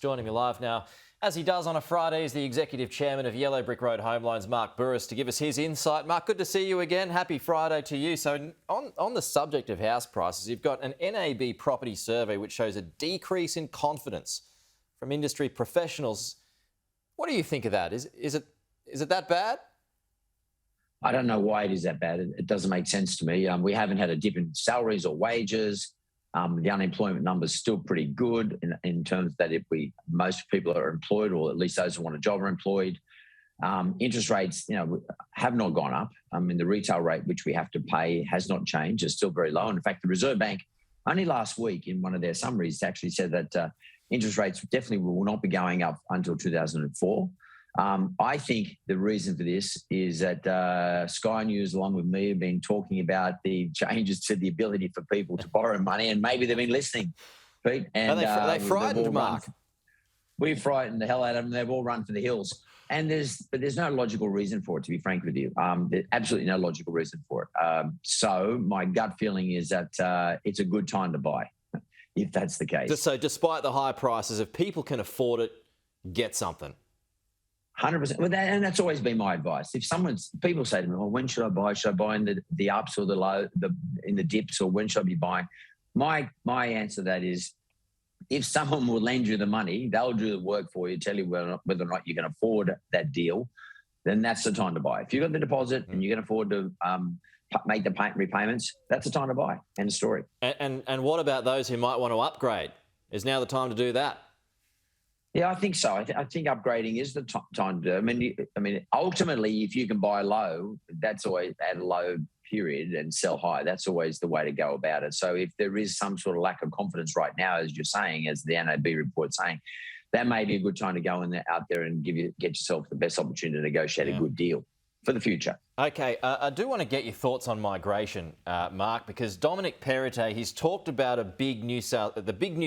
Joining me live now, as he does on a Friday, is the Executive Chairman of Yellow Brick Road Home Loans, Mark Bouris, to give us his insight. Mark, good to see you again. Happy Friday to you. So on the subject of house prices, you've got an NAB property survey which shows a decrease in confidence from industry professionals. What do you think of that? Is it that bad? I don't know why it is that bad. It doesn't make sense to me. We haven't had a dip in salaries or wages. The unemployment number's still pretty good in terms that most people are employed, or at least those who want a job are employed. Interest rates, have not gone up. The retail rate which we have to pay has not changed. It's still very low. And in fact, the Reserve Bank only last week in one of their summaries actually said that interest rates definitely will not be going up until 2004. I think the reason for this is that Sky News, along with me, have been talking about the changes to the ability for people to borrow money, and maybe they've been listening, Pete. And they frightened, Mark. We frightened the hell out of them. They've all run for the hills. And there's no logical reason for it, to be frank with you. There's absolutely no logical reason for it. So my gut feeling is that it's a good time to buy, if that's the case. So despite the high prices, if people can afford it, get something. 100%. Well, and that's always been my advice. If people say to me, "Well, when should I buy? Should I buy in the ups or the low, in the dips, or when should I be buying?" My answer to that is, if someone will lend you the money, they'll do the work for you, tell you whether or not you can afford that deal, then that's the time to buy. If you've got the deposit and you can afford to make the repayments, that's the time to buy. End of story. And what about those who might want to upgrade? Is now the time to do that? Yeah, I think so. I think upgrading is the time to do it. I mean, ultimately, if you can buy low, that's always at a low period, and sell high. That's always the way to go about it. So if there is some sort of lack of confidence right now, as you're saying, as the NAB report's saying, that may be a good time to go out there and get yourself the best opportunity to negotiate a good deal for the future. Okay, I do want to get your thoughts on migration, Mark, because Dominic Perrottet, he's talked about the big New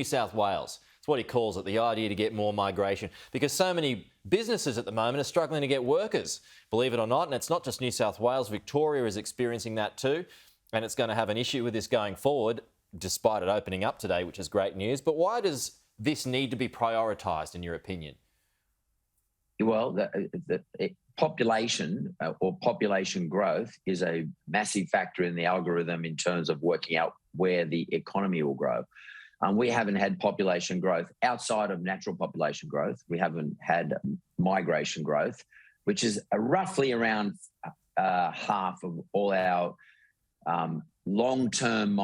South Wales. It's what he calls it, the idea to get more migration, because so many businesses at the moment are struggling to get workers, believe it or not. And it's not just New South Wales. Victoria is experiencing that too, and it's going to have an issue with this going forward, despite it opening up today, which is great news. But why does this need to be prioritised, in your opinion? Well, the population or population growth is a massive factor in the algorithm in terms of working out where the economy will grow. We haven't had population growth outside of natural population growth. We haven't had migration growth, which is roughly around half of all our long-term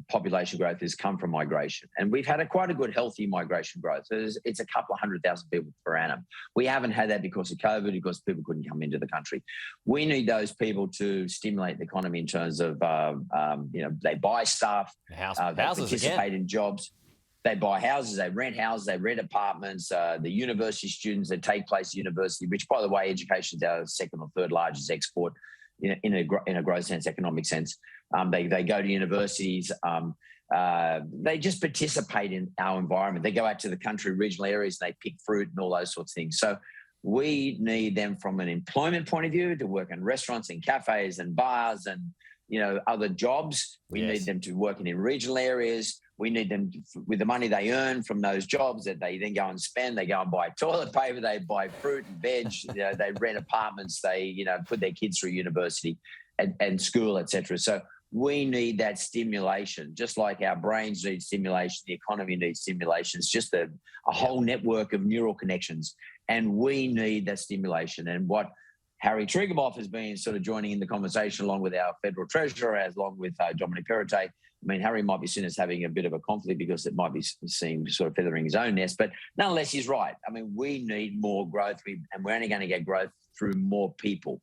population growth has come from migration. And we've had quite a good, healthy migration growth. So it's a couple of 100,000 people per annum. We haven't had that because of COVID, because people couldn't come into the country. We need those people to stimulate the economy in terms of, they buy stuff, they participate in jobs. They buy houses, they rent apartments, the university students that take place at university, which, by the way, education is our second or third largest export in a growth sense, economic sense. They go to universities. They just participate in our environment. They go out to the country, regional areas, and they pick fruit and all those sorts of things. So we need them from an employment point of view to work in restaurants and cafes and bars and other jobs. We need them to work in regional areas. We need them with the money they earn from those jobs that they then go and spend. They go and buy toilet paper, they buy fruit and veg, they rent apartments, they put their kids through university and school, etc. So we need that stimulation, just like our brains need stimulation, the economy needs stimulation. It's just a whole network of neural connections, and we need that stimulation. And what Harry Triguboff has been sort of joining in the conversation, along with our federal treasurer, along with Dominic Perrottet. I mean, Harry might be seen as having a bit of a conflict because it might be seen sort of feathering his own nest, but nonetheless, he's right. I mean, we need more growth, and we're only going to get growth through more people.